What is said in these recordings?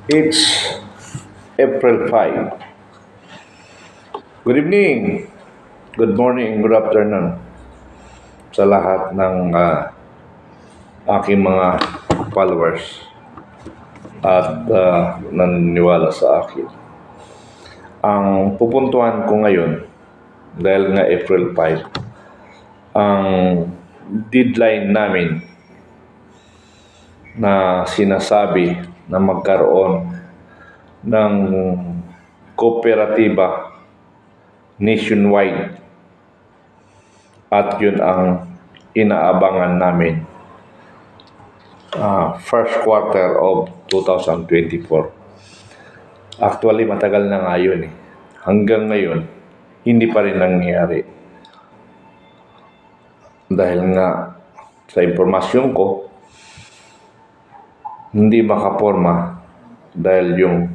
It's April 5. Good evening, good morning, good afternoon sa lahat ng aking mga followers at naniniwala sa akin. Ang pupuntuhan ko ngayon, dahil nga April 5, ang deadline namin na sinasabi na magkaroon ng kooperatiba nationwide, at yun ang inaabangan namin first quarter of 2024. Actually, matagal na nga yun eh. Hanggang ngayon, hindi pa rin nangyayari. Dahil nga sa impormasyon ko, hindi makaporma dahil yung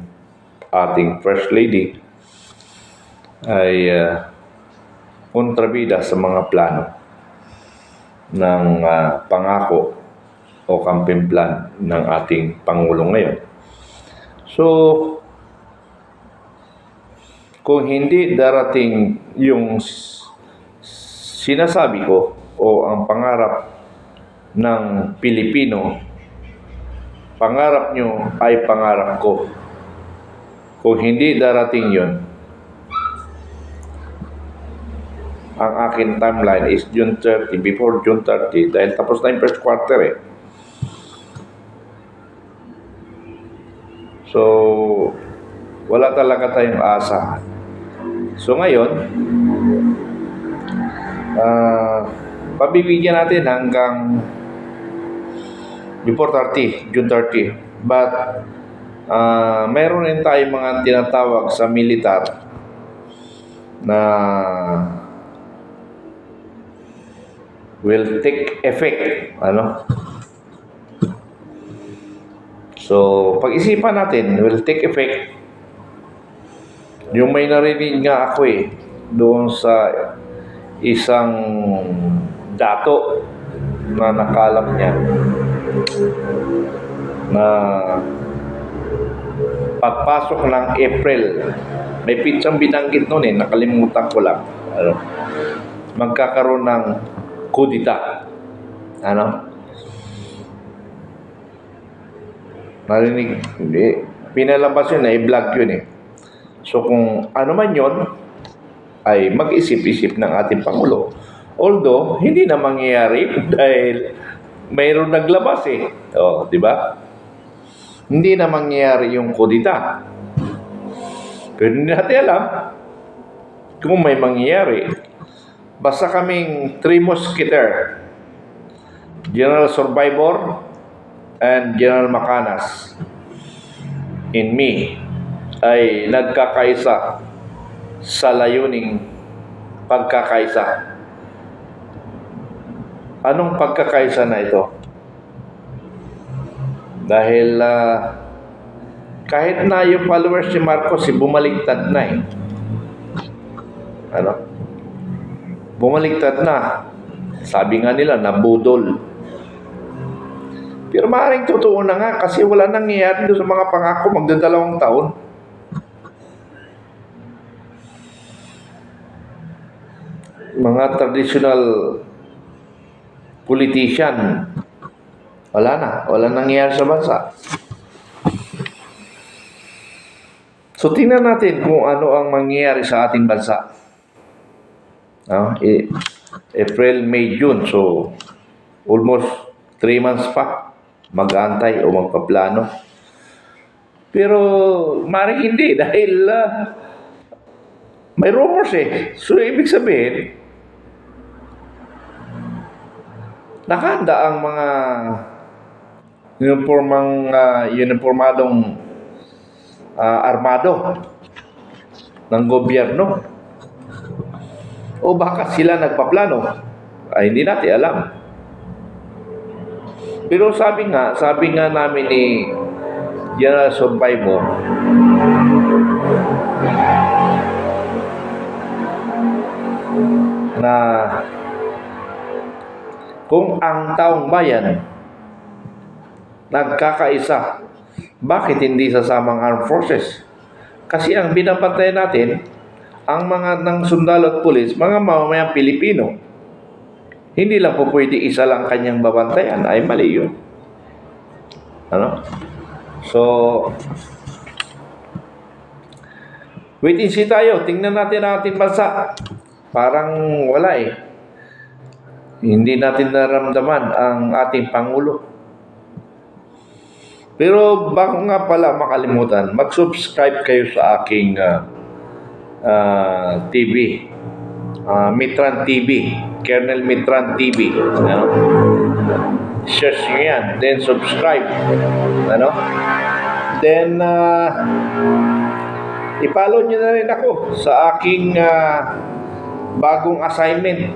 ating First Lady ay kontrabida sa mga plano ng pangako o campaign plan ng ating Pangulo ngayon. So, kung hindi darating yung sinasabi ko o ang pangarap ng Pilipino, pangarap nyo ay pangarap ko. Kung hindi darating yun, ang akin timeline is June 30, before June 30, dahil tapos na yung first quarter eh. So, wala talaga tayong asa. So ngayon, pabibigyan natin hanggang before 30, June 30. But, mayroon rin tayong mga tinatawag sa militar na will take effect. So, pag-isipan natin, will take effect. Yung may narinig nga ako doon sa isang dato na nakalap niya na pagpasok ng April, may pitsang binanggit noon nakalimutan ko lang. Magkakaroon ng kudita. Narinig? Hindi. Pinalabas yun, i-vlog yun So kung ano man yun, ay mag-isip-isip ng ating Pangulo. Although, hindi na mangyayari dahil mayroon naglabas di ba? Hindi na mangyayari yung kudita. Pero hindi natin alam kung may mangyayari. Basta kaming 3 Musketeer, General Survivor, and General Macanas, in me, ay nagkakaisa sa layuning pagkakaisa. Anong pagkakaisa na ito? Dahil kahit na yung followers si Marcos bumaliktad na bumaliktad na. Sabi nga nila, nabudol. Pero maaaring totoo na nga kasi wala nangyayari doon sa mga pangako magdadalawang taon. Mga traditional politician, wala nangyayari sa bansa. So tingnan natin kung ano ang mangyayari sa ating bansa. April, May, June. So almost 3 months pa mag-aantay o magpaplano. Pero maaaring hindi dahil may rumors So ibig sabihin, nakahanda ang mga uniformadong armado ng gobyerno. O baka sila nagpaplano, ay hindi natin alam. Pero sabi nga namin ni General Survivor, na kung ang taong bayan nagkakaisa Bakit hindi sasamang armed forces? Kasi ang binabantayan natin, ang mga ng sundalo at pulis, mga mamamayang Pilipino. Hindi lang po pwede isa lang kanyang babantayan. Ay, mali yun. Ano? So, wait and see tayo. Tingnan natin ang ating bansa. Parang wala eh. Hindi natin naramdaman ang ating Pangulo. Pero bago nga pala makalimutan, mag-subscribe kayo sa aking TV. Mitran TV. Colonel Mitran TV. Ano? Search nyo yan. Then subscribe. Ano? Then, i-follow nyo na rin ako sa aking bagong assignment.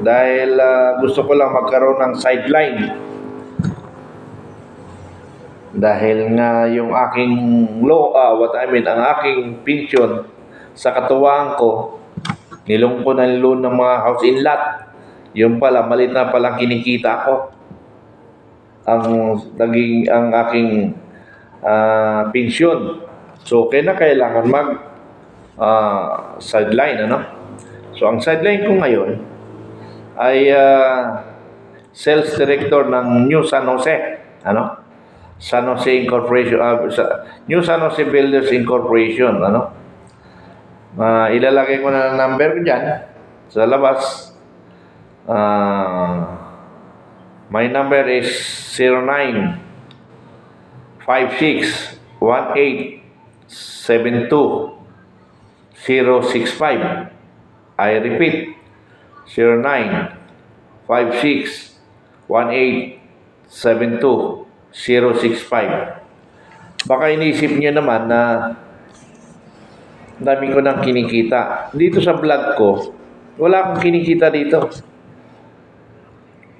Dahil gusto ko lang magkaroon ng sideline. Dahil nga yung aking ang aking pension sa katuwang ko, nilong ko ng loan ng mga house in lot. Yung pala, malit na palang kinikita ko. Ang aking pensyon. So, kailangan mag sideline, ano? So, ang sideline ko ngayon ay sales director ng New San Jose, ano? San Jose Incorporation, New San Jose Builders Incorporation, ano? Ilalagay ko na ang number ko dyan sa labas. My number is 0956187265. I repeat, 0956187265. Baka inisip niyo naman na dami ko nang kinikita. Dito sa vlog ko, wala akong kinikita dito.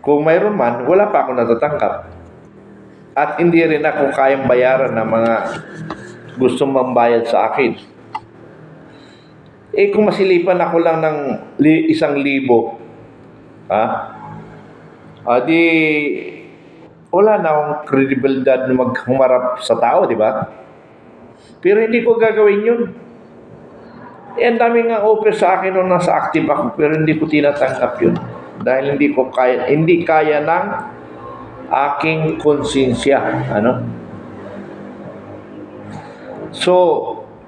Kung mayroon man, wala pa ako natatanggap. At hindi rin ako kayang bayaran ng mga gustong mambayad sa akin. Eh kung masilipan ako lang ng 1,000, di wala na akong kredibilidad na maghumarap sa tao, di ba? Pero hindi ko gagawin yun. Eh, ang dami nga offer sa akin nung nasa active ako, pero hindi ko tinatanggap yun. Dahil hindi kaya ng aking konsensya. Ano? So,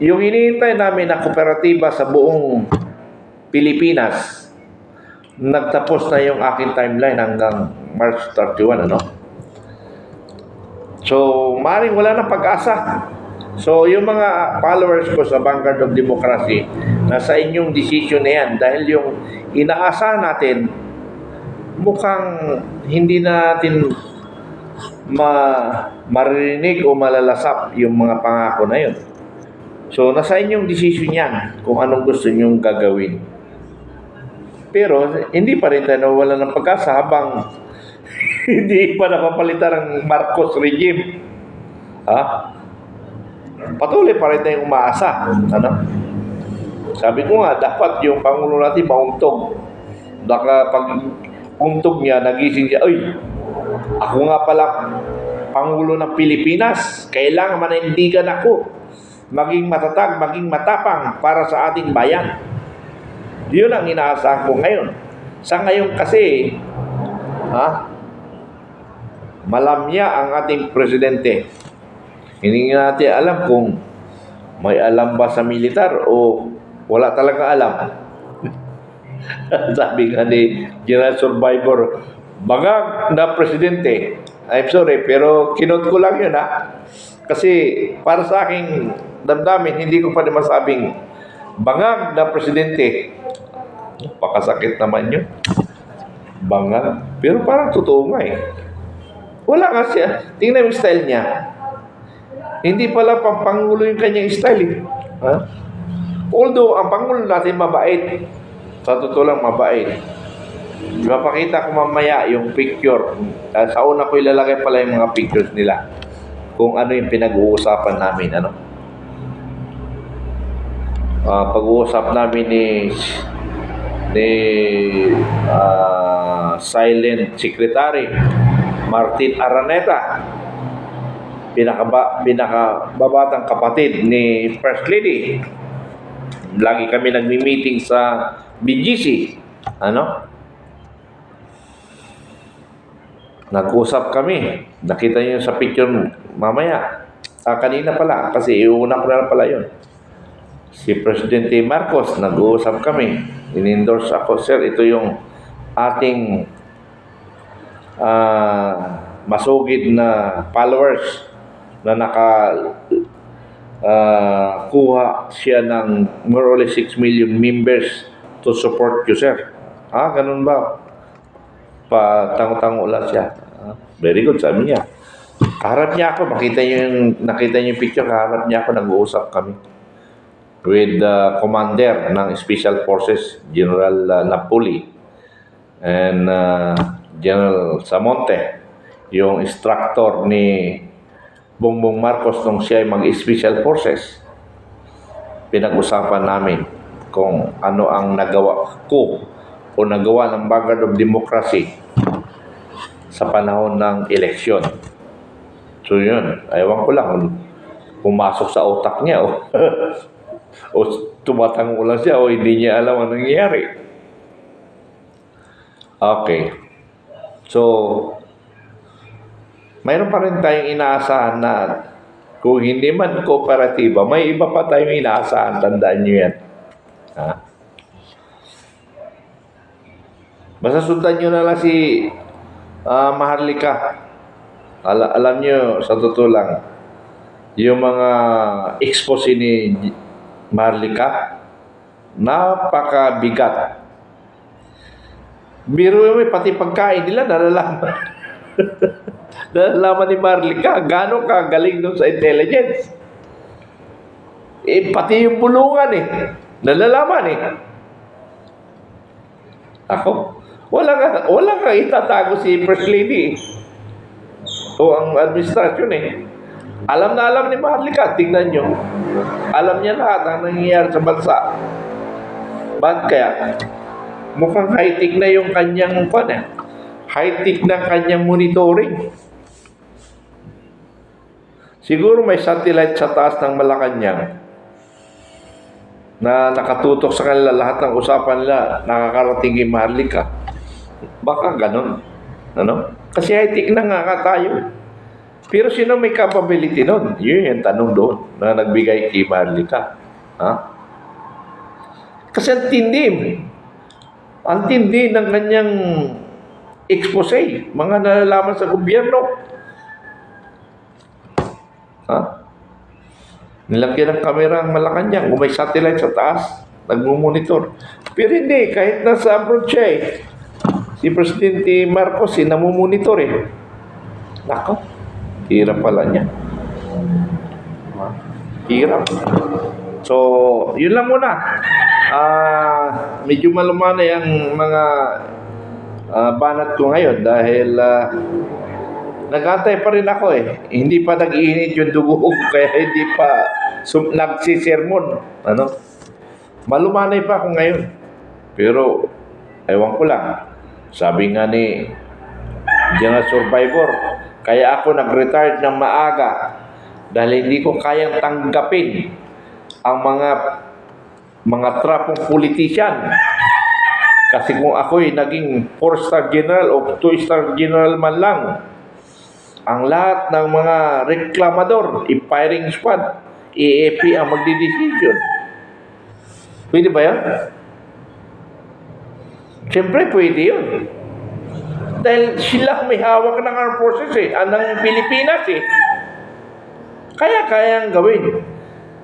yung hinihintay namin na kooperatiba sa buong Pilipinas, nagtapos na yung aking timeline hanggang March 31, ano? So, maaaring wala na pag-asa. So, yung mga followers ko sa Vanguard of Democracy, nasa inyong decision na yan. Dahil yung inaasahan natin, mukhang hindi natin maririnig o malalasap yung mga pangako na yun. So, nasa inyong decision yan kung anong gusto nyong gagawin. Pero, hindi pa rin tayo nawala ng pag-asa habang hindi pa napapalitan ang Marcos regime. Patuloy pa rin tayong umaasa. Ano? Sabi ko nga, dapat yung Pangulo natin mauntog. Baka pag untog niya, nagising siya, "Ay, ako nga pala Pangulo ng Pilipinas. Kailangan manindigan ako. Maging matatag, maging matapang para sa ating bayan." Yun ang inaasahan ko ngayon. Sa ngayon kasi, malamya ang ating presidente. Hindi natin alam kung may alam ba sa militar o wala talaga alam. Sabi nga ni General Survivor, bangag na presidente. I'm sorry, pero kinot ko lang yun Kasi para sa aking damdamin, hindi ko pa rin masabing bangag na presidente. Pakasakit naman yun. Bangag. Pero parang totoo nga eh. Wala nga siya. Tingnan yung style niya. Hindi pala pampangulo yung kanyang style Although, ang Pangulo natin mabait. Sa totoo lang mabait. Mapakita ko mamaya yung picture. Sa una ko ilalagay pala yung mga pictures nila. Kung ano yung pinag-uusapan namin. Pag-uusap namin ni Silent Secretary Martin Araneta. pinakababatang kapatid ni First Lady. Lagi kami nagmi-meeting sa BGC. Ano? Nag-usap kami. Nakita niyo sa picture mamaya. Kanina pala, kasi iuna ko na pala yun. Si Presidente Marcos, nag-uusap kami. In-endorse ako, sir, ito yung ating masugid na followers na kuha siya ng more or less 6 million members to support you, sir. Ganun ba? Patango-tango lang siya. Very good, sabi niya. Kaharap niya ako, nakita niyo yung picture, kaharap niya ako, nag-uusap kami with the commander ng Special Forces, General Napoli, and General Samonte, yung instructor ni Bongbong Marcos nung siya ay mag-Special Forces. Pinag-usapan namin kung ano ang nagawa ko o nagawa ng Vanguard of Democracy sa panahon ng eleksyon. So yun, ewan ko lang kung pumasok sa utak niya o tumatango lang siya o hindi niya alam ang nangyayari. Okay. So, mayroon pa rin tayong inaasahan na kung hindi man kooperatiba, may iba pa tayong inaasahan. Tandaan nyo yan. Basta sundan nyo na lang si Maharlika. Alam nyo, sa totoo lang, yung mga expose ni Maharlika, napakabigat. Biro mo, pati pagkain nila, nalalaman. Nalalaman ni Maharlika, gano'ng kagaling doon sa intelligence. Pati yung bulungan nalalaman Ako, wala kang itatago si First Lady o ang administrasyon Alam na alam ni Maharlika, tingnan nyo. Alam niya lahat ang nangyayari sa bansa. Bakit kaya? Mukhang high-tech na yung kanyang high-tech na kanyang monitoring. Siguro may satellite sa taas ng Malacanang na nakatutok sa kanila, lahat ng usapan nila nakakarating kay Maharlika. Baka ganun. Kasi high-tech na nga tayo. Pero sino may capability nun? Yun yung tanong doon na nagbigay kay Maharlika. Kasi ang tindi ng kanyang expose, mga nalalaman sa gobyerno. Nilagyan ng kamera ang Malacanang, kung may satellite sa taas, nagmumonitor. Pero hindi, kahit nasa abroad siya si Presidente Marcos namumonitor Nako, hirap pala niya. Hirap. So, yun lang muna. Medyo malumanay ang mga banat ko ngayon dahil nag-antay pa rin ako Hindi pa nag-iinit yung dugo ko kaya hindi pa nagsisermon. Malumanay pa ako ngayon. Pero, ewan ko lang. Sabi nga ni General Survivor, kaya ako nag-retire ng maaga dahil hindi ko kayang tanggapin ang mga trapong politician. Kasi kung ako'y naging 4-star general o 2-star general man lang, ang lahat ng mga reklamador, firing squad, EAP ang magdidesisyon. Pwede ba yan? Siyempre pwede yun. Dahil sila may hawak ng armed forces ng Pilipinas Kaya-kayang gawin.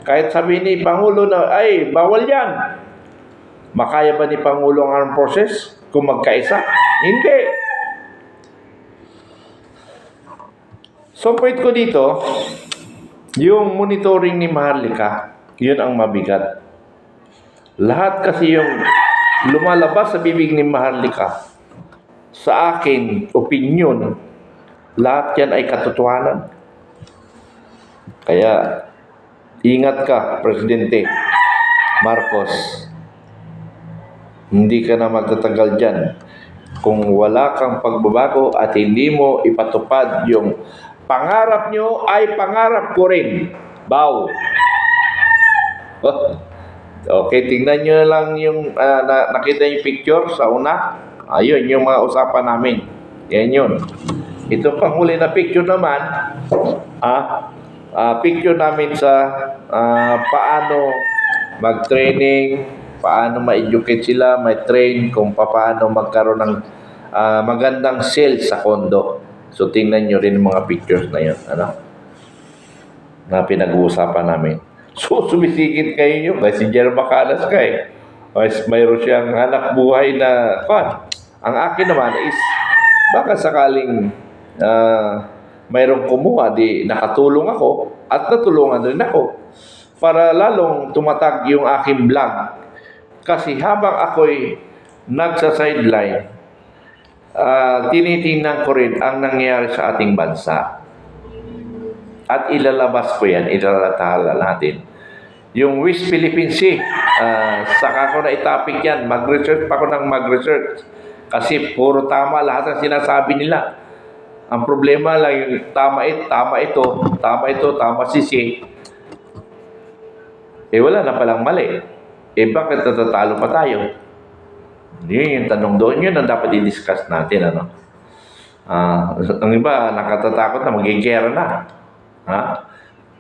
Kahit sabi ni Pangulo na, ay, bawal yan. Makaya ba ni Pangulo ang armed forces kung magkaisa? Hindi. So, point ko dito, yung monitoring ni Maharlika, yun ang mabigat. Lahat kasi yung lumalabas sa bibig ni Maharlika, sa akin, opinion, lahat yan ay katotohanan. Kaya, ingat ka, Presidente Marcos. Hindi ka na magtatagal dyan. Kung wala kang pagbabago at hindi mo ipatupad yung Pangarap nyo ay pangarap ko rin. Bow. Okay, tingnan nyo lang yung nakita yung picture sa una. Ayun, yung mga usapan namin. Yan yun. Ito pang huli na picture naman, picture namin sa paano mag-training, paano ma-educate sila, may train kung paano magkaroon ng magandang sales sa condo. So, tingnan nyo rin mga pictures na yun, na pinag-uusapan namin. So, sumisigit kayo nyo, kasi si Jer Bacalas ka eh. Mayroon siyang anak buhay na, ang akin naman is, baka sakaling mayroong kumuha, di nakatulong ako, at natulungan rin ako, para lalong tumatag yung aking vlog. Kasi habang ako'y nagsa-sideline, tinitingnan ko rin ang nangyayari sa ating bansa. At ilalabas ko yan, ilalathala natin. Yung West Philippine Sea, saka ko na itapik yan. Mag-research pa ko ng mag-research. Kasi puro tama lahat ng sinasabi nila. Ang problema lang yung tama ito, tama sisi. Wala na palang mali. Bakit natatalo pa tayo? Yun yung tanong doon. Yun ang dapat i-discuss natin, ang iba, nakatatakot na magigera na.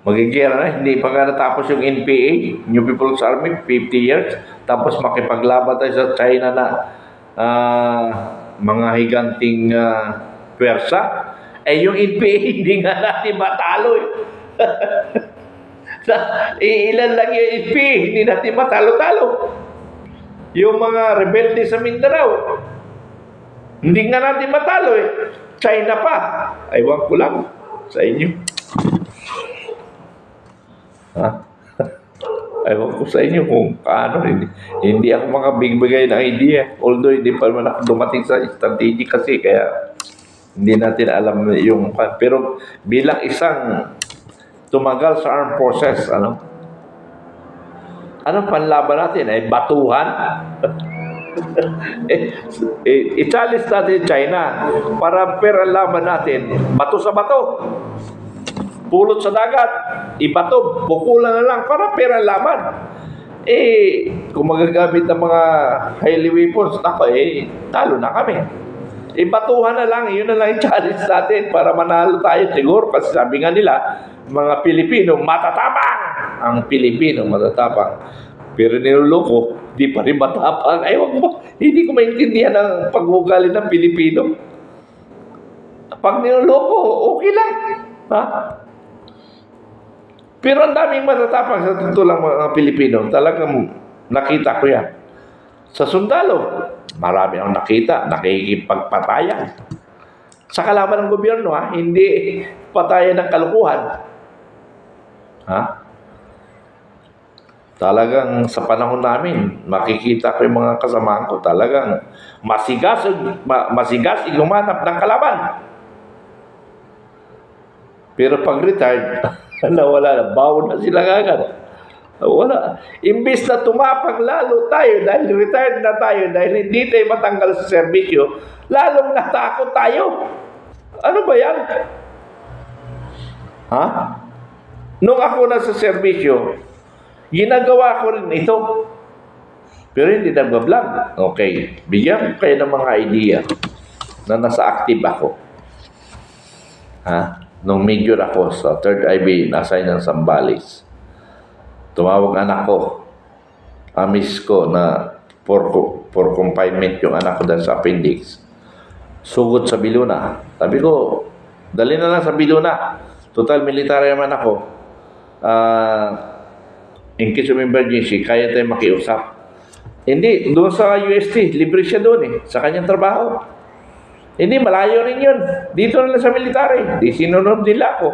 Magigera na, hindi pa nga natapos yung NPA, New People's Army, 50 years, tapos makipaglaban tayo sa China na mga higanting pwersa. Yung NPA, hindi nga natin matalo eh. Ilan lang yung NPA, hindi natin matalo-talo. Yung mga rebelde sa Mindanao, hindi nga natin matalo eh. China pa. Aywan ko lang sa inyo. Ewan ko sa inyo kung paano. Hindi ako makabigbigay ng idea. Although hindi pa naman ako dumating sa strategy kasi kaya hindi natin alam yung... Pero bilang isang tumagal sa armed forces, anong panlaban natin? Batuhan? I-challenge natin China para laban natin bato sa bato. Pulot sa dagat, ibato, bukulan na lang para pera laban. Kung magagamit ng mga highly weapons, talo na kami. Batuhan na lang, yun na lang yung challenge natin para manalo tayo siguro. Kasi sabi nga nila, mga Pilipino, matatapang. Ang Pilipino, matatapang. Pero niloloko, di pa rin matapang. Hindi ko maintindihan ang pag-ugali ng Pilipino. Pag niloloko, okay lang. Pero ang daming matatapang sa tutulang mga Pilipino. Talagang nakita ko yan. Sa sundalo, marami ang nakita. Nakikipagpatayan. Sa kalaban ng gobyerno, hindi patayan ng kalukuhan. Talagang sa panahon namin, makikita ko yung mga kasamahan ko. Talagang masigas humanap ng kalaban. Pero pag retired, nawala na, bawon na sila agad. Wala. Imbis na tumapang lalo tayo dahil retired na tayo, dahil hindi tayo matanggal sa serbisyo, lalong natakot tayo. Ano ba yan? Nung ako na sa serbisyo, ginagawa ko rin ito. Pero hindi nagbablog. Okay. Bigyan ko kayo ng mga idea na nasa active ako. Nung major ako sa 3rd IB, na-assign ng Zambales. Tumawag anak ko. Amis ko na for confinement yung anak ko dahil sa appendix. Sugod sa Biluna. Sabi ko, dali na lang sa Biluna. Total military naman ako. In case of emergency, kaya tayo makiusap. Hindi, doon sa UST, libre siya doon sa kanyang trabaho. Hindi, malayo rin yun. Dito na lang sa military. Di sinunod nila ako.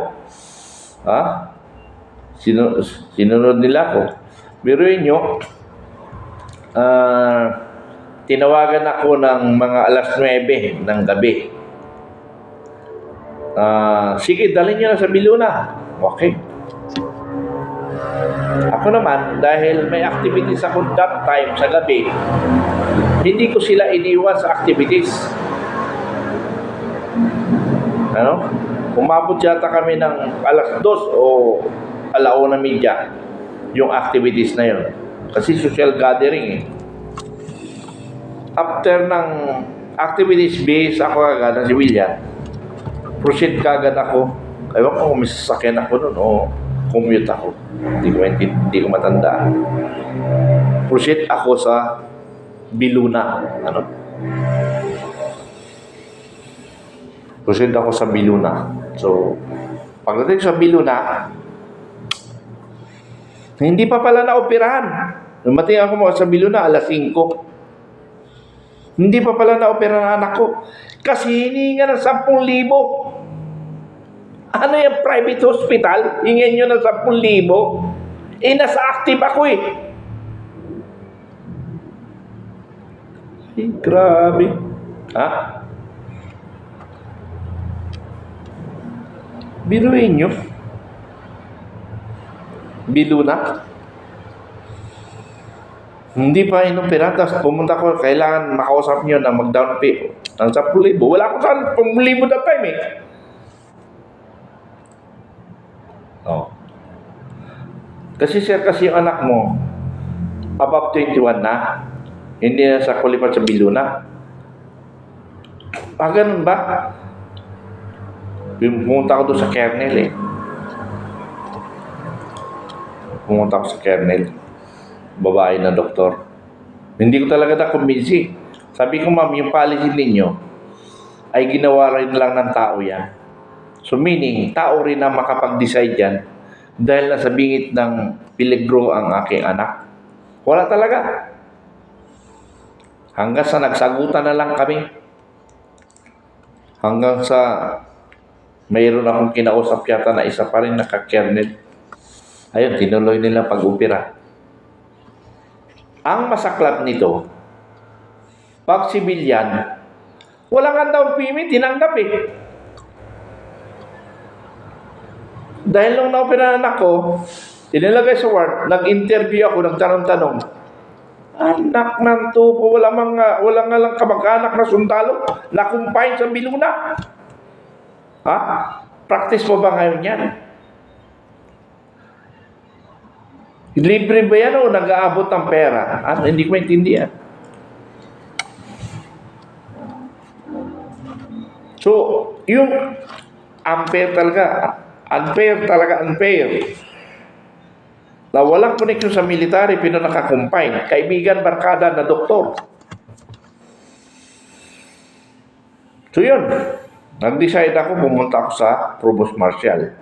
Sinunod nila ako. Biruin nyo, tinawagan ako ng mga alas 9 ng gabi. Sige, dalhin nyo na sa Biluna. Okay. Ako naman, dahil may activities ako that time sa gabi, hindi ko sila iniwan sa activities. Umabot yata kami ng alas 2 o alauna media yung activities na yun. Kasi social gathering eh. After ng activities base ako agad ng civilian, proceed kagad ako. Ewan ko kung may sasakyan ako nun o commute ako. Hindi ko matandaan. Proceed ako sa Biluna. Ano? Proceed ako sa Biluna. So, pagdating sa Biluna, hindi pa pala na-operahan. Dumating ako mo sa Biluna, alas 5. Hindi pa pala na-operahan ang anak ko. Kasi hininga ng 10,000. Ano yung private hospital? Hingin nyo ng 10,000? Eh, nasa active ako eh. Ay, grabe. Ha? Biruin nyo. Biluna. Hindi pa inopera. Tapos pumunta ko, kailangan makausap nyo na mag-down pay ng 10,000. Wala ko saan 10,000 na time eh. Oh. Kasi sir, kasi yung anak mo, above 21 na, hindi na sa kulipat sa Biluna. Ganun ba? Pumunta ko doon sa kernel eh. Pumunta ako sa kernel. Babae na doktor. Hindi ko talaga na-convince. Sabi ko, ma'am, yung policy ninyo ay ginawa rin lang ng tao yan. So meaning, tao rin na makapag-decide yan dahil nasa bingit ng peligro ang aking anak. Wala talaga. Hanggang sa nagsagutan na lang kami. Hanggang sa mayroon akong kinausap yata na isa pa rin naka-kernel. Ayun, tinuloy nila pag-upira. Ang masaklap nito, pag civilian, wala nga down payment, tinanggap eh. Dahil nung na-opera anak ko, tinilagay sa ward, nag-interview ako, nagtanong-tanong, anak ng tupo, wala nga lang kamag-anak na sundalo, na-confine sa Biluna. Ha? Practice mo ba ngayon yan? Libre ba yan o nag-aabot ng pera? Hindi ko maintindihan. So, yung unfair talaga. Unfair. Na walang connection sa military, pero nakakumpine. Kaibigan, barkada na doktor. So yun. Nag-decide ako, pumunta ako sa Provost Marshal.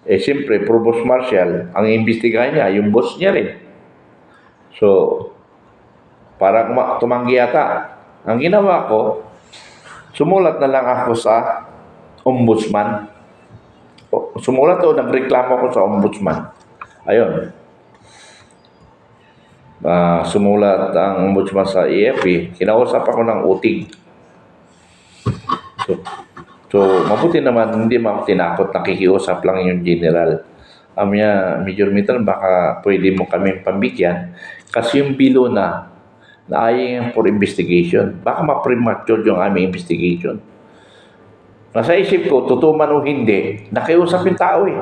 Eh, siyempre, Provost Marshal, ang imbestigahan niya, yung boss niya rin. So, para tumanggi yata. Ang ginawa ko, sumulat na lang ako sa ombudsman. Sumulat o nagreklamo ako sa ombudsman. Ayun. Sumulat ang ombudsman sa EFE. Kinausap ako ng uting. So, mabuti naman, hindi mo tinakot, nakikiusap lang yung general. Niya, Major Mitran, baka pwede mo kami pambigyan. Kasi yung Biluna, naayang for investigation. Baka ma-premature yung aming investigation. Nasa isip ko, totoo man o hindi, nakiusap yung tao eh.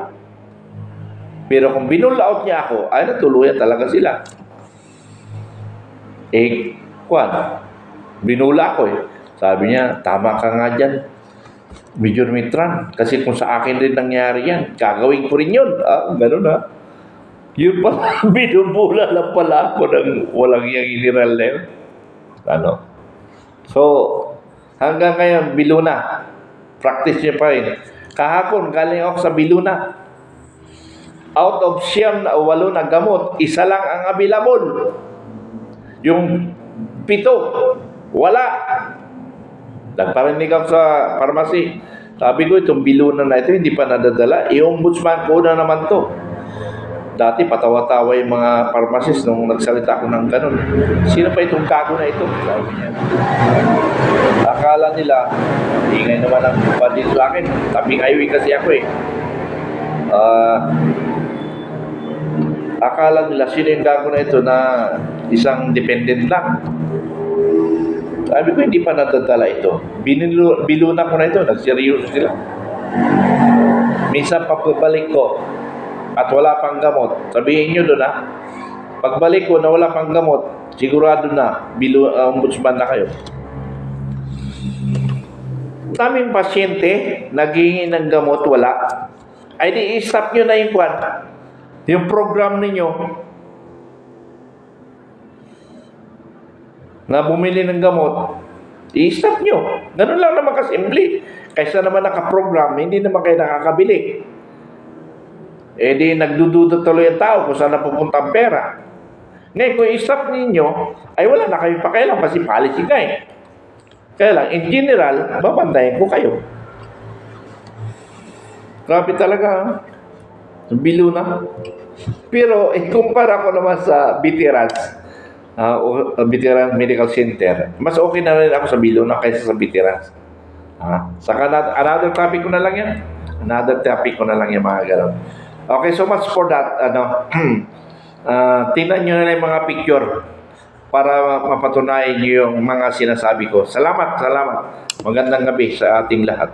Pero kung binulaot niya ako, ay natuluyan talaga sila. Binula ko eh. Sabi niya, tama ka nga dyan, Major Mitran, kasi kung sa akin rin nangyari yan, gagawin ko rin yun. Ganun ha. Yun pala, binubula lang pala ako ng walang yung general na yun. So, hanggang ngayon, Biluna. Practice niya pa rin. Kahapon, galing ako sa Biluna. Out of 8 na gamot, isa lang ang available. Yung 7, wala. Nagparinig ako sa pharmacy. Sabi ko, itong Biluna na ito, hindi pa nadadala. I-ombudsman ko na naman to. Dati patawa-tawa yung mga pharmacist nung nagsalita ko ng ganun. Sino pa itong gago na ito? Sabi niya. Akala nila, ingay naman ang badil sa akin. Tabing highway kasi ako eh. Akala nila, sino yung gago na ito na isang dependent lang. Sabi ko, hindi pa nadadala ito. Biluna ko na ito, nagseryoso sila. Minsan pagbalik ko at wala pang gamot, sabihin nyo doon pagbalik ko na wala pang gamot, sigurado na, ombudsman na kayo. Daming pasyente, naghihingi ng gamot, wala. Ay di, i-stop nyo na yung program ninyo na bumili ng gamot, i-stop nyo. Ganun lang naman kasimple. Kaysa naman nakaprogram, hindi naman kayo nakakabili. Eh di, nagdududa tuloy ang tao kung saan napupunta ang pera. Ngayon, kung i-stop ninyo, ay wala na kayong pakialam kasi policy ka eh. Kaya lang, in general, babantayan ko kayo. Grabe talaga. Bilo na. Pero, ikumpara ko naman sa veterans, veteran medical center, mas okay na rin ako sa bilo na kaysa sa veterans. Saka another topic ko na lang yan. Another topic ko na lang yan, mga gano'n. Okay, so much for that. Tingnan nyo na yung mga picture para mapatunayan nyo yung mga sinasabi ko. Salamat. Magandang gabi sa ating lahat.